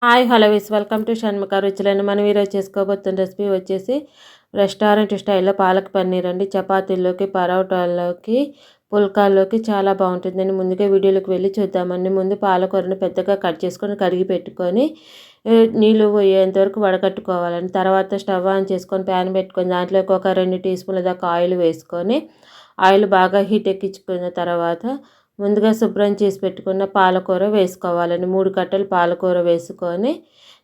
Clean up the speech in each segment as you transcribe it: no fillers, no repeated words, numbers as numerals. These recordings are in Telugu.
Hi hello welcome to Shanmukha రుచులను మనం ఈరోజు చేసుకోబోతున్న రెసిపీ వచ్చేసి రెస్టారెంట్ స్టైల్లో పాలక్ పన్నీర్ అండి. చపాతీల్లోకి, పరోటాల్లోకి, పుల్కాల్లోకి చాలా బాగుంటుందండి. ముందుగా వీడియోలోకి వెళ్ళి చూద్దామండి. ముందు పాలకూరను పెద్దగా కట్ చేసుకొని కడిగి పెట్టుకొని నీళ్ళు పోయేంత వరకు వడకట్టుకోవాలండి. తర్వాత స్టవ్ ఆన్ చేసుకొని ప్యాన్ పెట్టుకొని దాంట్లోకి ఒక 2 టీ స్పూన్ల దాకా ఆయిల్ వేసుకొని ఆయిల్ బాగా హీట్ ఎక్కించుకున్న తర్వాత ముందుగా శుభ్రం చేసి పెట్టుకున్న పాలకూర వేసుకోవాలండి. 3 కట్టలు పాలకూర వేసుకొని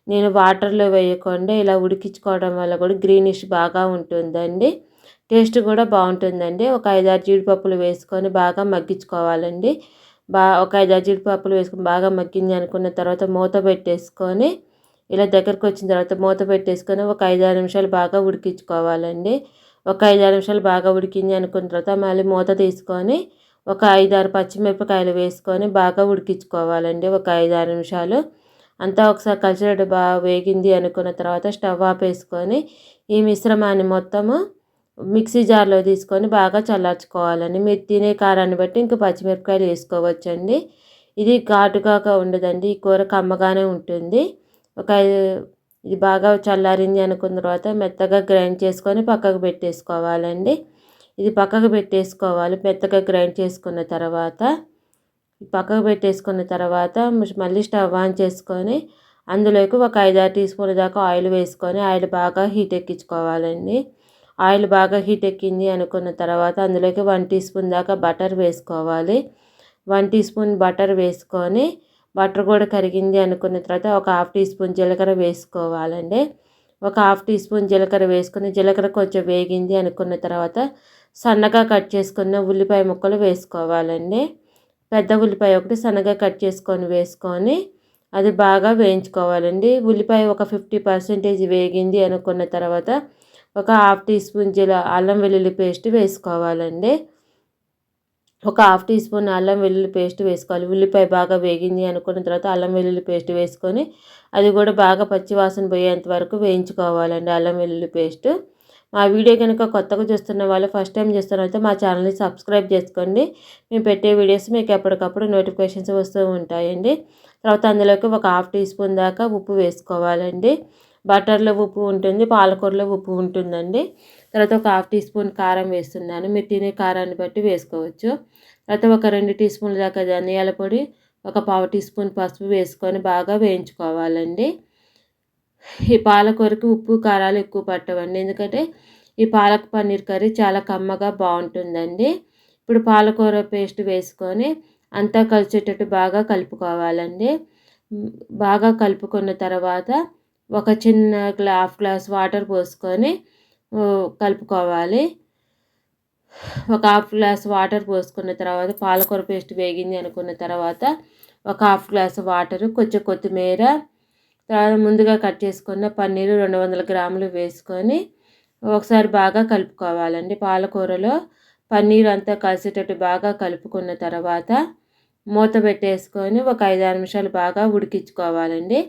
నేను వాటర్లో వేయకుండా ఇలా ఉడికించుకోవడం వల్ల కూడా గ్రీనిష్ బాగా ఉంటుందండి. టేస్ట్ కూడా బాగుంటుందండి. ఒక 5-6 జీడిపప్పులు వేసుకొని బాగా మగ్గించుకోవాలండి. ఒక 5-6 జీడిపప్పులు వేసుకొని బాగా మగ్గింది అనుకున్న తర్వాత మూత పెట్టేసుకొని ఇలా దగ్గరకు వచ్చిన తర్వాత మూత పెట్టేసుకొని ఒక 5-6 నిమిషాలు బాగా ఉడికించుకోవాలండి. ఒక 5-6 నిమిషాలు బాగా ఉడికింది అనుకున్న తర్వాత మళ్ళీ మూత తీసుకొని ఒక 5-6 పచ్చిమిరపకాయలు వేసుకొని బాగా ఉడికించుకోవాలండి. ఒక 5-6 నిమిషాలు అంతా ఒకసారి కలిసేటట్టు బాగా వేగింది అనుకున్న తర్వాత స్టవ్ ఆపేసుకొని ఈ మిశ్రమాన్ని మొత్తము మిక్సీ జార్లో తీసుకొని బాగా చల్లార్చుకోవాలండి. మీరు తినే కారాన్ని బట్టి ఇంకా పచ్చిమిరపకాయలు వేసుకోవచ్చండి. ఇది ఘాటుగా ఉండదండి. ఈ కూర కమ్మగానే ఉంటుంది. ఇది బాగా చల్లారింది అనుకున్న తర్వాత మెత్తగా గ్రైండ్ చేసుకొని పక్కకు పెట్టేసుకోవాలండి. ఇది పక్కకు పెట్టేసుకోవాలి. మెత్తగా గ్రైండ్ చేసుకున్న తర్వాత పక్కకు పెట్టేసుకున్న తర్వాత మళ్ళీ స్టవ్ ఆన్ చేసుకొని అందులోకి ఒక 5-6 టీ స్పూన్ల దాకా ఆయిల్ వేసుకొని ఆయిల్ బాగా హీట్ ఎక్కించుకోవాలండి. ఆయిల్ బాగా హీట్ ఎక్కింది అనుకున్న తర్వాత అందులోకి 1 టీ స్పూన్ దాకా బటర్ వేసుకోవాలి. 1 టీ స్పూన్ బటర్ వేసుకొని బటర్ కూడా కరిగింది అనుకున్న తర్వాత ఒక 1/2 టీ స్పూన్ జీలకర్ర వేసుకోవాలండి. ఒక 1/2 టీ స్పూన్ జీలకర్ర వేసుకొని జీలకర్ర కొంచెం వేగింది అనుకున్న తర్వాత సన్నగా కట్ చేసుకున్న ఉల్లిపాయ ముక్కలు వేసుకోవాలండి. పెద్ద ఉల్లిపాయ ఒకటి సన్నగా కట్ వేసుకొని అది బాగా వేయించుకోవాలండి. ఉల్లిపాయ ఒక 50% వేగింది అనుకున్న తర్వాత ఒక 1/2 టీ స్పూన్ అల్లం వెల్లుల్లి పేస్ట్ వేసుకోవాలండి. ఒక 1/2 టీ స్పూన్ అల్లం వెల్లుల్లి పేస్ట్ వేసుకోవాలి. ఉల్లిపాయ బాగా వేగింది అనుకున్న తర్వాత అల్లం వెల్లుల్లి పేస్ట్ వేసుకొని అది కూడా బాగా పచ్చివాసన పోయేంత వరకు వేయించుకోవాలండి. అల్లం వెల్లుల్లి పేస్ట్. మా వీడియో కనుక కొత్తగా చూస్తున్న వాళ్ళు ఫస్ట్ టైం చూస్తున్నట్లయితే మా ఛానల్ని సబ్స్క్రైబ్ చేసుకోండి. మేము పెట్టే వీడియోస్ మీకు ఎప్పటికప్పుడు నోటిఫికేషన్స్ వస్తూ ఉంటాయండి. తర్వాత అందులోకి ఒక 1/2 టీ స్పూన్ దాకా ఉప్పు వేసుకోవాలండి. బటర్లో ఉప్పు ఉంటుంది, పాలకూరలో ఉప్పు ఉంటుందండి. తర్వాత ఒక 1/2 టీ స్పూన్ కారం వేస్తున్నాను. మీరు తినే కారాన్ని బట్టి వేసుకోవచ్చు. తర్వాత ఒక 2 టీ స్పూన్ల దాకా ధనియాల పొడి, ఒక 1/2 టీ స్పూన్ పసుపు వేసుకొని బాగా వేయించుకోవాలండి. ఈ పాలకూరకి ఉప్పు కారాలు ఎక్కువ పట్టవండి, ఎందుకంటే ఈ పాలక్ పన్నీర్ కర్రీ చాలా కమ్మగా బాగుంటుందండి. ఇప్పుడు పాలకూర పేస్ట్ వేసుకొని అంతా కలిసేటట్టు బాగా కలుపుకోవాలండి. బాగా కలుపుకున్న తర్వాత ఒక చిన్న హాఫ్ గ్లాస్ వాటర్ పోసుకొని కలుపుకోవాలి. ఒక హాఫ్ గ్లాస్ వాటర్ పోసుకున్న తర్వాత పాలకూర పేస్ట్ వేగింది అనుకున్న తర్వాత ఒక హాఫ్ గ్లాస్ వాటర్, కొంచెం కొత్తిమీర, తర్వాత ముందుగా కట్ చేసుకున్న పన్నీరు 200 గ్రాములు వేసుకొని ఒకసారి బాగా కలుపుకోవాలండి. పాలకూరలో పన్నీర్ అంతా కలిసేటట్టు బాగా కలుపుకున్న తర్వాత మూత పెట్టేసుకొని ఒక 5-6 నిమిషాలు బాగా ఉడికించుకోవాలండి.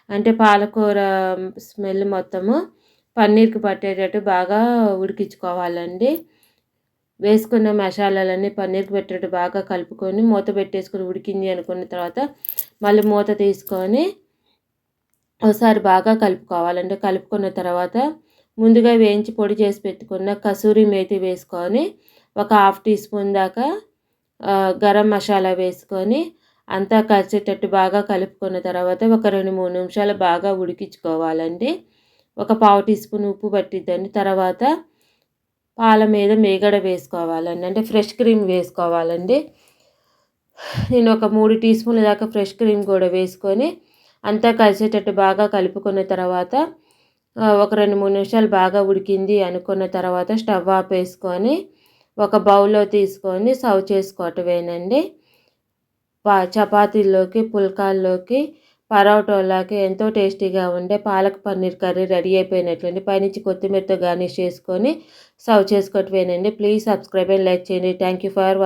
అంటే పాలకూర స్మెల్ మొత్తము పన్నీర్కి పట్టేటట్టు బాగా ఉడికించుకోవాలండి. వేసుకున్న మసాలాలన్నీ పన్నీర్కి పెట్టేటట్టు బాగా కలుపుకొని మూత పెట్టేసుకొని ఉడికింది అనుకున్న తర్వాత మళ్ళీ మూత తీసుకొని ఒకసారి బాగా కలుపుకోవాలండి. కలుపుకున్న తర్వాత ముందుగా వేయించి పొడి చేసి పెట్టుకున్న కసూరి మేతి వేసుకొని ఒక 1/2 టీ స్పూన్ దాకా గరం మసాలా వేసుకొని అంతా కలిసేటట్టు బాగా కలుపుకున్న తర్వాత ఒక 2-3 నిమిషాలు బాగా ఉడికించుకోవాలండి. ఒక 1/2 టీ స్పూన్ ఉప్పు పట్టిద్దండి. తర్వాత పాల మీద మీగడ వేసుకోవాలండి, అంటే ఫ్రెష్ క్రీమ్ వేసుకోవాలండి. నేను ఒక 3 టీ స్పూన్ల దాకా ఫ్రెష్ క్రీమ్ కూడా వేసుకొని అంతా కలిసేటట్టు బాగా కలుపుకున్న తర్వాత ఒక 2-3 నిమిషాలు బాగా ఉడికింది అనుకున్న తర్వాత స్టవ్ ఆపేసుకొని ఒక బౌల్లో తీసుకొని సర్వ్ చేసుకోవటమేనండి. చపాతీల్లోకి, పుల్కాల్లోకి, పరోటాలోకి ఎంతో టేస్టీగా ఉండే పాలక్ పన్నీర్ కర్రీ రెడీ అయిపోయినట్లండి. పైనుంచి కొత్తిమీరతో గార్నిష్ చేసుకొని సర్వ్ చేసుకోవటమేనండి. ప్లీజ్ సబ్స్క్రైబ్ అండ్ లైక్ చేయండి. Thank you for